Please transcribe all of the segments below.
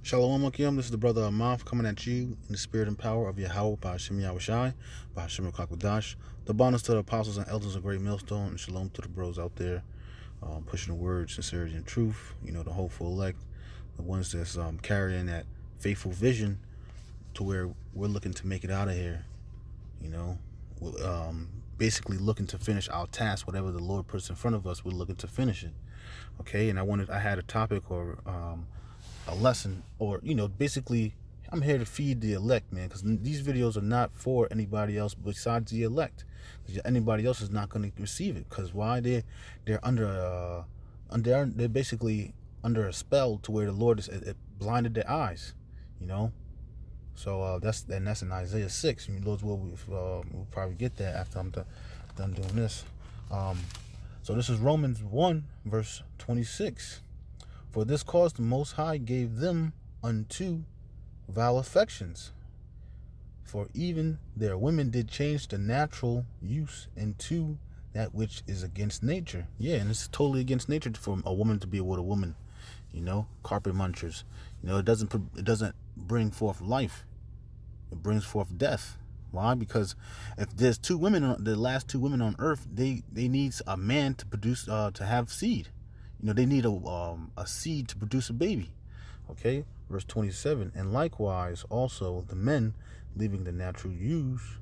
Shalom Akim, this is the brother Amath coming at you in the spirit and power of Yahweh by Hashem Yahushai, by Hashem Kakwadash. The bonus to the apostles and elders of Great Millstone, and shalom to the bros out there, pushing the word, sincerity, and truth. You know, the hopeful elect, the ones that's carrying that faithful vision to where we're looking to make it out of here. You know, basically looking to finish our task, whatever the Lord puts in front of us, we're looking to finish it. Okay, and I had a topic or a lesson, or basically I'm here to feed the elect, man, because these videos are not for anybody else besides the elect. Anybody else is not going to receive it, because why? They're under they're basically under a spell to where the Lord it blinded their eyes, so that's in Isaiah 6. Lord's will, we'll probably get that after I'm done doing this. So this is Romans 1 verse 26. For this cause the Most High gave them unto vile affections. For even their women did change the natural use into that which is against nature. Yeah, and it's totally against nature for a woman to be with a woman. Carpet munchers. It doesn't bring forth life. It brings forth death. Why? Because if there's the last two women on earth, they need a man to produce, to have seed. They need a seed to produce a baby. Okay, verse 27. And likewise also the men, leaving the natural use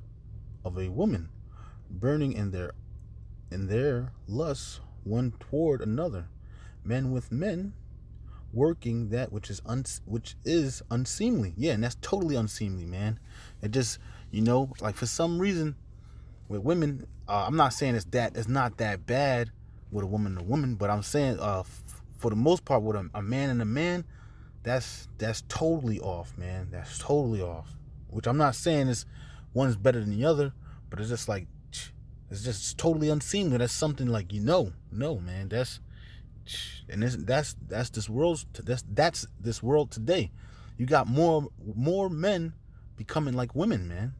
of a woman, burning in their lusts one toward another, men with men, working that which is unseemly. Yeah, and that's totally unseemly, man. It just like for some reason with women, I'm not saying it's not that bad with a woman and a woman, but I'm saying for the most part with a man and a man, that's totally off, man. That's totally off. Which I'm not saying is one's better than the other, but it's just like it's just totally unseemly. That's something like no, man. That's this world today. You got more men becoming like women, man.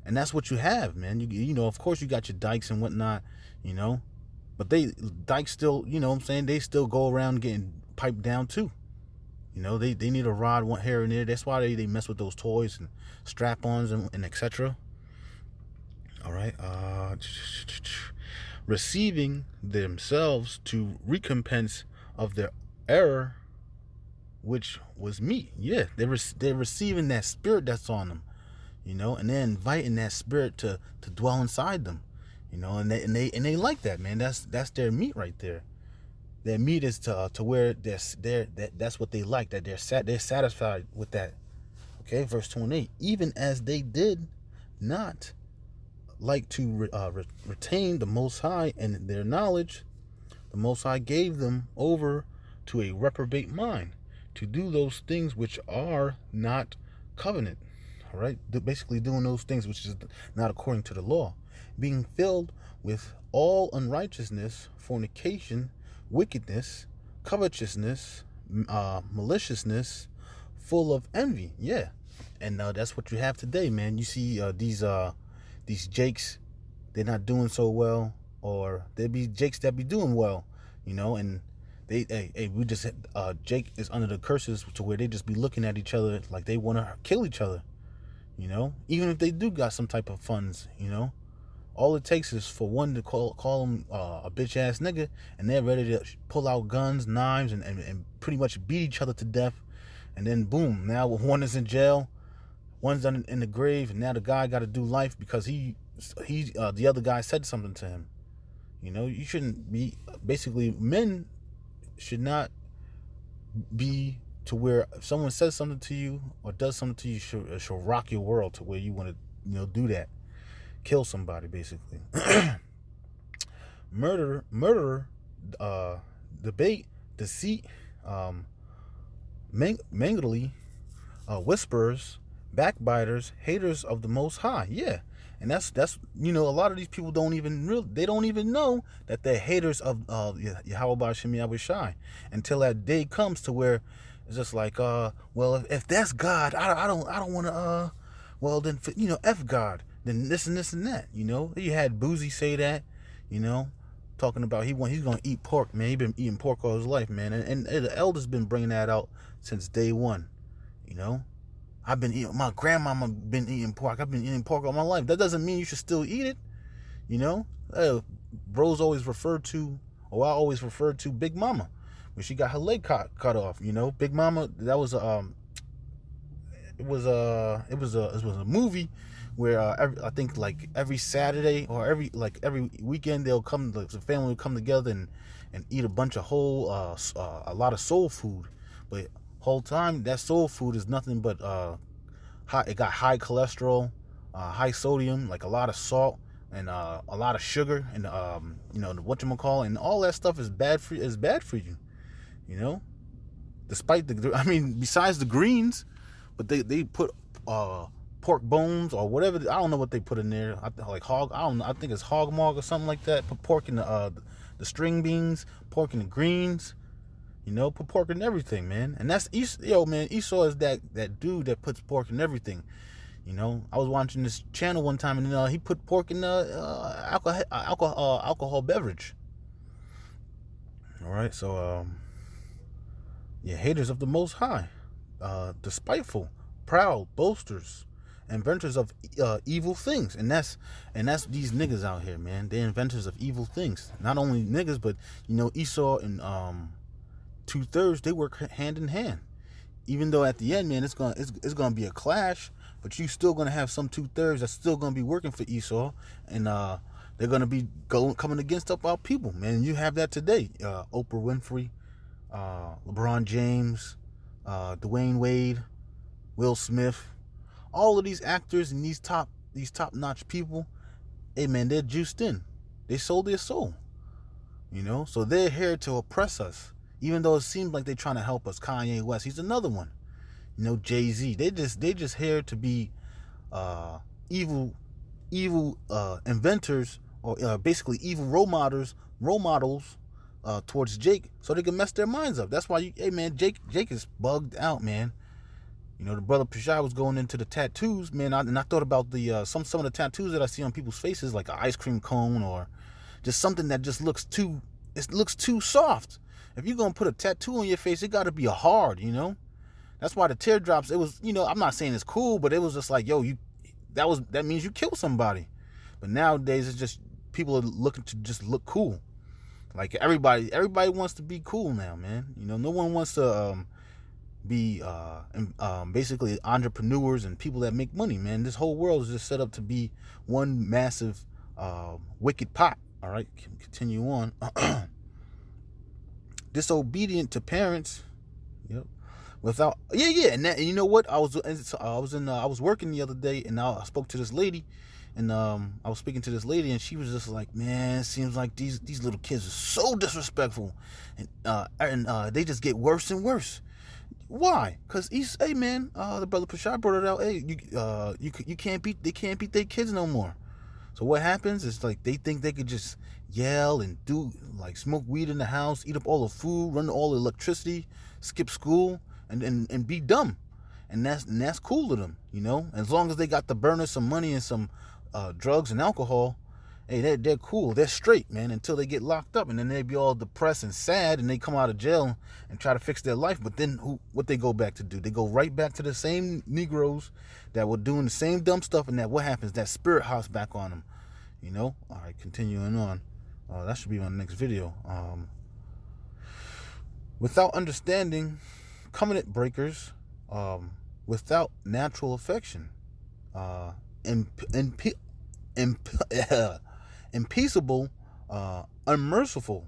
And that's what you have, man. Of course you got your dykes and whatnot, but dykes still, what I'm saying, they still go around getting piped down too. They need a rod, one here and there. That's why they mess with those toys and strap-ons and etc. All right. Receiving themselves to recompense of their error, which was meat. Yeah, they're receiving that spirit that's on them, and they're inviting that spirit to dwell inside them, and they like that, man. That's their meat right there. Their meat is to where that's what they like, that they're satisfied with that. Okay, verse 28. Even as they did not like to retain the Most High and their knowledge, the Most High gave them over to a reprobate mind to do those things which are not covenant. All right, basically doing those things which is not according to the law, being filled with all unrighteousness, fornication, wickedness, covetousness, maliciousness, full of envy. Yeah, and that's what you have today, man. You see these jakes, they're not doing so well, or there be jakes that be doing well, and we just Jake is under the curses to where they just be looking at each other like they want to kill each other. Even if they do got some type of funds, all it takes is for one to call them a bitch ass nigga, and they're ready to pull out guns, knives, and pretty much beat each other to death. And then boom, now one is in jail, one's in the grave, and now the guy got to do life because the other guy said something to him. You shouldn't be, basically men should not be to where if someone says something to you or does something to you, it should rock your world to where you want to do that, kill somebody, basically. murder, debate, deceit, mangly, whisperers, backbiters, haters of the Most High. Yeah, and that's a lot of these people don't even know that they're haters of Yahweh Shem Yahushai until that day comes to where it's just like well, if that's God, I don't want to well then F God, then this and this and that. You had Boozy say that, talking about he's gonna eat pork, man. He been eating pork all his life, man, and the elders been bringing that out since day one. You know, I've been eating. My grandmama been eating pork. I've been eating pork all my life. That doesn't mean you should still eat it. You know, bros always referred to, or I always referred to Big Mama when she got her leg cut off. You know, Big Mama. That was it was a movie where I think like every Saturday or every weekend the family would come together and eat a bunch of a lot of soul food, but whole time that soul food is nothing but it got high cholesterol, high sodium, like a lot of salt and a lot of sugar and whatchamacallit, and all that stuff is bad for you. You know, despite besides the greens, but they put pork bones or whatever. I don't know what they put in there. Like hog. I don't know. I think it's hog maw or something like that. Put pork in the string beans, pork in the greens. You know, put pork in everything, man. And that's man. Esau is that dude that puts pork in everything. You know, I was watching this channel one time and he put pork in alcohol beverage. All right, so haters of the Most High, despiteful, proud, boasters, inventors of evil things, and that's these niggas out here, man. They're inventors of evil things. Not only niggas, but Esau and 2/3, they work hand in hand. Even though at the end, man, it's gonna be a clash, but you still gonna have some 2/3 that's still gonna be working for Esau, and they're gonna be coming against our people, man. You have that today. Oprah Winfrey, LeBron James, Dwayne Wade, Will Smith, all of these actors and these top-notch people, hey man, they're juiced in. They sold their soul. You know, so they're here to oppress us. Even though it seems like they're trying to help us. Kanye West, he's another one. You know, Jay-Z. They just here to be evil inventors, or basically evil role models towards Jake, so they can mess their minds up. That's why hey man, Jake is bugged out, man. You know, the brother Pashai was going into the tattoos, man, and I thought about the some of the tattoos that I see on people's faces, like an ice cream cone or just something that just looks too soft. If you're gonna put a tattoo on your face, it gotta be a hard, you know? That's why the teardrops, it was, I'm not saying it's cool, but it was just like, yo, that means you killed somebody. But nowadays it's just people are looking to just look cool. Like everybody wants to be cool now, man. You know, no one wants to be basically entrepreneurs and people that make money, man. This whole world is just set up to be one massive wicked pot. All right, continue on. Disobedient to parents. Yep. Without and you know what? I was working the other day, and I spoke to this lady, and I was speaking to this lady, and she was just like, man, it seems like these little kids are so disrespectful, and they just get worse and worse. Why? Because hey man, the brother Prashad brought it out. Hey, they can't beat their kids no more. So what happens is, like, they think they could just yell and do, like, smoke weed in the house, eat up all the food, run all the electricity, skip school, and be dumb. And that's cool to them, you know? As long as they got to burn us some money and some drugs and alcohol, hey, they're cool. They're straight, man, until they get locked up. And then they be all depressed and sad, and they come out of jail and try to fix their life. But then what they go back to do? They go right back to the same Negroes that were doing the same dumb stuff, and what happens? That spirit house back on them, you know? All right, continuing on. That should be my next video. Without understanding, covenant breakers, without natural affection, impeaceable, unmerciful,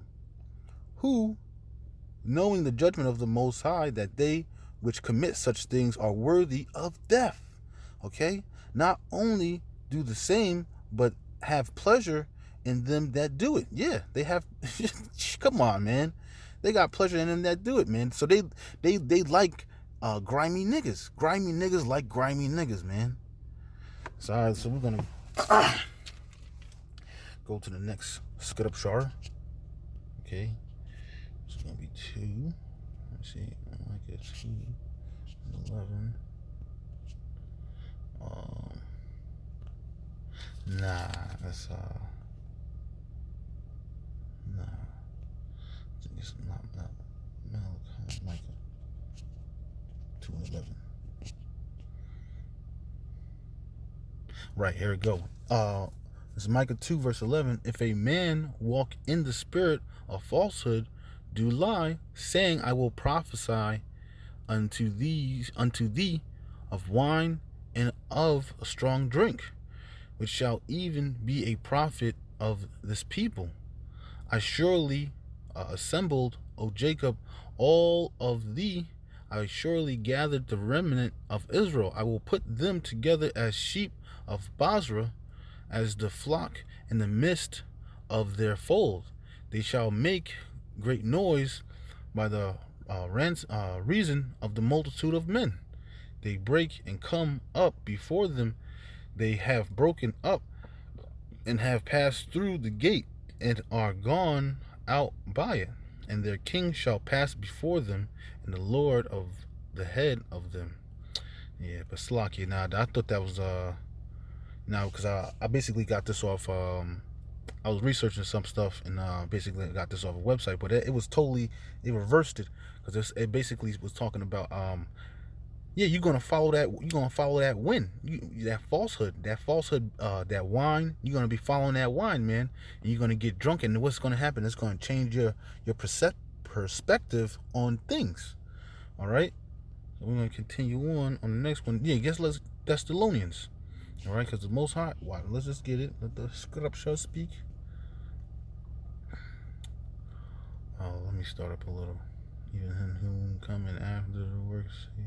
who, knowing the judgment of the Most High, that they which commit such things are worthy of death. Okay? Not only do the same, but have pleasure in them that do it. Yeah, they have. Come on, man. They got pleasure in them that do it, man. So they like grimy niggas. Grimy niggas like grimy niggas, man. So, all right, so we're gonna go to the next scripture. Okay, it's gonna be 2. Let's see, I like it. 2 and 11. Nah, that's It's not Malachi, Micah 2:11. Right, here we go. This is Micah 2 verse 11. If a man walk in the spirit of falsehood, do lie, saying, I will prophesy unto thee of wine and of a strong drink, which shall even be a prophet of this people. I surely assembled, O Jacob, all of thee. I surely gathered the remnant of Israel. I will put them together as sheep of Basra, as the flock in the midst of their fold. They shall make great noise by the reason of the multitude of men. They break and come up before them. They have broken up and have passed through the gate and are gone out by it. And their king shall pass before them, and the Lord of the head of them. Yeah, but Slakia, now I thought that was now because I basically got this off. I was researching some stuff and basically got this off a website, but it was totally, they reversed it, because it basically was talking about yeah, you're gonna follow that. You're gonna follow that win. That falsehood. That wine. You're gonna be following that wine, man. And you're gonna get drunk, and what's gonna happen? It's gonna change your perspective on things. All right. So we're gonna continue on the next one. Yeah, guess let's Thessalonians. All right, because the Most High. Why? Let's just get it. Let the scripture speak. Oh, let me start up a little. Even him who coming after the works. Yeah.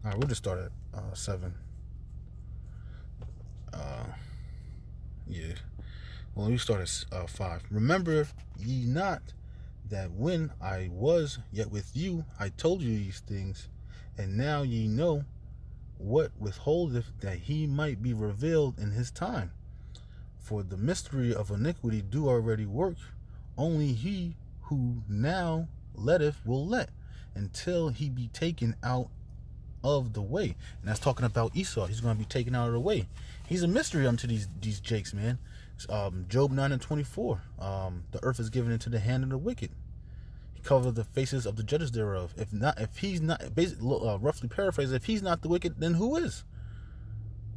All right, we'll just start at 7. Yeah. Well, we start at 5. Remember ye not that when I was yet with you, I told you these things, and now ye know what withholdeth, that he might be revealed in his time. For the mystery of iniquity do already work. Only he who now letteth will let, until he be taken out of the way. And that's talking about Esau. He's going to be taken out of the way. He's a mystery unto these jakes, man. Job 9:24. The earth is given into the hand of the wicked. He covered the faces of the judges thereof. If he's not, basically, roughly paraphrased, if he's not the wicked, then who is?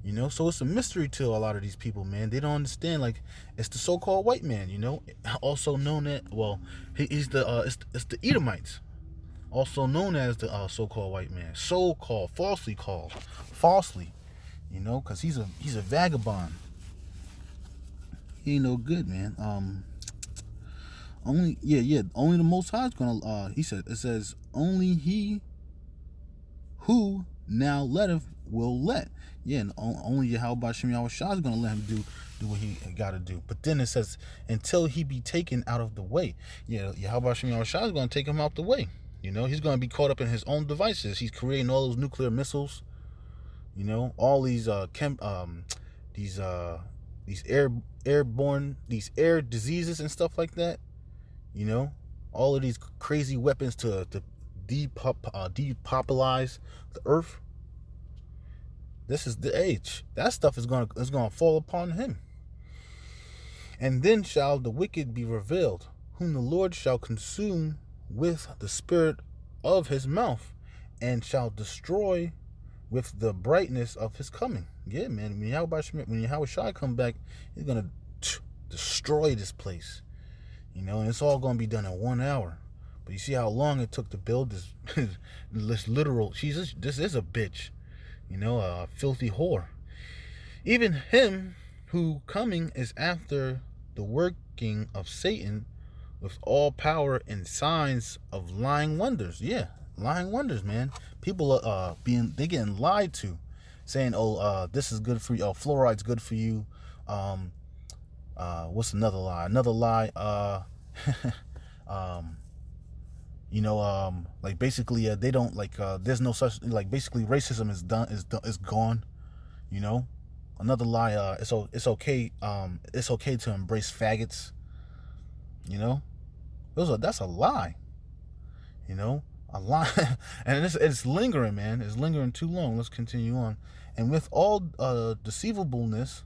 You know, so it's a mystery to a lot of these people, man. They don't understand. Like, it's the so-called white man, you know, also known as, well, he's the it's the Edomites, also known as the so-called white man, falsely, you know, because he's a vagabond. He ain't no good, man. Only the Most High is gonna. It says only he who now letteth will let. Yeah, and only Yahweh Shem Yahweh Shah is going to let him do what he got to do. But then it says, until he be taken out of the way. Yeah, Yahweh Shem Yahweh Shah is going to take him out the way. You know, he's going to be caught up in his own devices. He's creating all those nuclear missiles. You know, all these airborne, these air diseases and stuff like that. You know, all of these crazy weapons to depopularize the earth. This is the age. That stuff is going to fall upon him. And then shall the wicked be revealed, whom the Lord shall consume with the spirit of his mouth, and shall destroy with the brightness of his coming. Yeah, man. When Yahweh Shai come back, he's going to destroy this place. You know, and it's all going to be done in 1 hour. But you see how long it took to build this literal. This is a bitch. You know, a filthy whore. Even him who coming is after the working of Satan with all power and signs of lying wonders. Yeah, lying wonders, man. People are they getting lied to, saying, this is good for you. Oh, fluoride's good for you. What's another lie? Another lie. You know, like basically, they don't like. There's no such, like, basically racism is gone. You know, another lie. It's okay. It's okay to embrace faggots. You know, that's a lie. You know, a lie, and it's lingering, man. It's lingering too long. Let's continue on. And with all deceivableness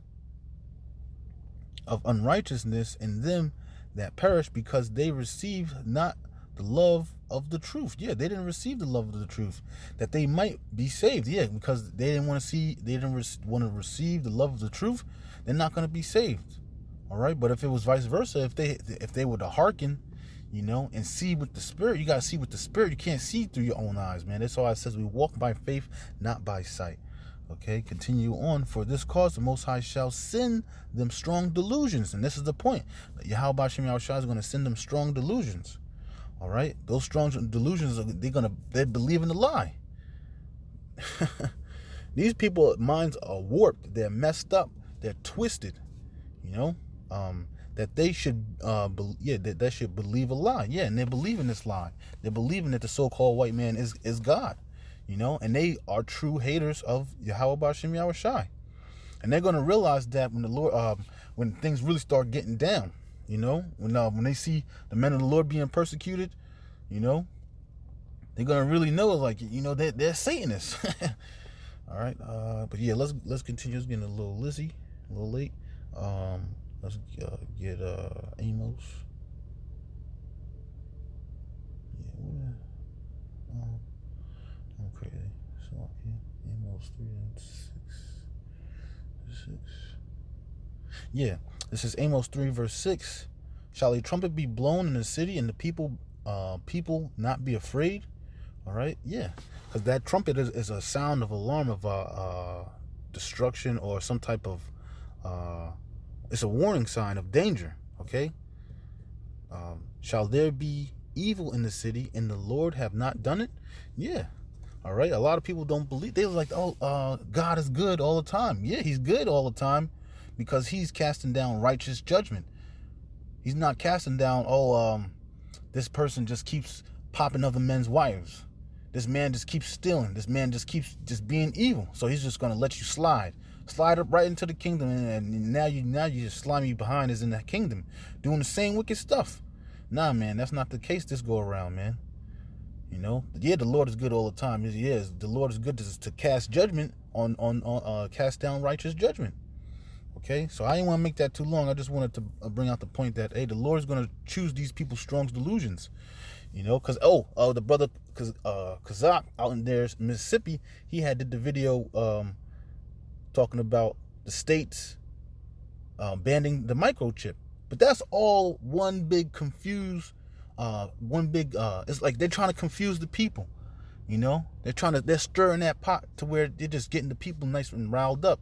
of unrighteousness in them that perish, because they receive not the love of the truth. Yeah, they didn't receive the love of the truth, that they might be saved. Yeah, because they didn't want to receive the love of the truth, they're not going to be saved. All right, but if it was vice versa, if they were to hearken, and see with the Spirit, you got to see with the Spirit. You can't see through your own eyes, man. That's why it says we walk by faith, not by sight. Okay, continue on. For this cause, the Most High shall send them strong delusions. And this is the point. Yahweh Shem Yahushua is going to send them strong delusions. All right, those strong delusions, they believe in the lie. These people's minds are warped. They're messed up. They're twisted. That they should, that they should believe a lie. Yeah, and they're believing this lie. They're believing that the so-called white man is God. And they are true haters of Yahweh B'Shem Yahushai. And they're going to realize that when the Lord, when things really start getting down, when they see the men of the Lord being persecuted, they're going to really know, like, they're Satanists. All right. But yeah, let's continue. It's getting a little late. Let's get Amos. Yeah, okay, so okay, Amos 3 and 6. Yeah, this is Amos 3 verse 6. Shall a trumpet be blown in the city, and the people not be afraid? All right, yeah, because that trumpet is a sound of alarm of destruction, or some type of it's a warning sign of danger. Okay. Shall there be evil in the city, and the Lord have not done it? Yeah. All right. A lot of people don't believe. They're like, God is good all the time. Yeah, he's good all the time, because he's casting down righteous judgment. He's not casting down, this person just keeps popping other men's wives. This man just keeps stealing. This man just keeps being evil. So he's just going to let you slide up right into the kingdom, and now you just slimy behind is in the kingdom doing the same wicked stuff. Nah, man, that's not the case this go around, man. Yeah, the Lord is good all the time. Yes, the Lord is good to cast judgment on cast down righteous judgment. Okay, so I didn't want to make that too long. I just wanted to bring out the point that, hey, the Lord is going to choose these people's strong delusions. Because the brother Kazak out in there, Mississippi, he had did the video talking about the states banning the microchip. But that's all one big confused, it's like they're trying to confuse the people. They're stirring that pot to where they're just getting the people nice and riled up.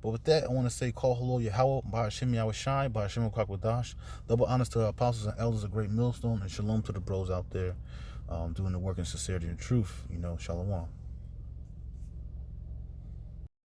But with that, I want to say, call hello Yahweh, B'Hashem Yahushai, B'Hashem Kwakwadash. Double honors to our apostles and elders of Great Millstone, and shalom to the bros out there doing the work in sincerity and truth. Shalom.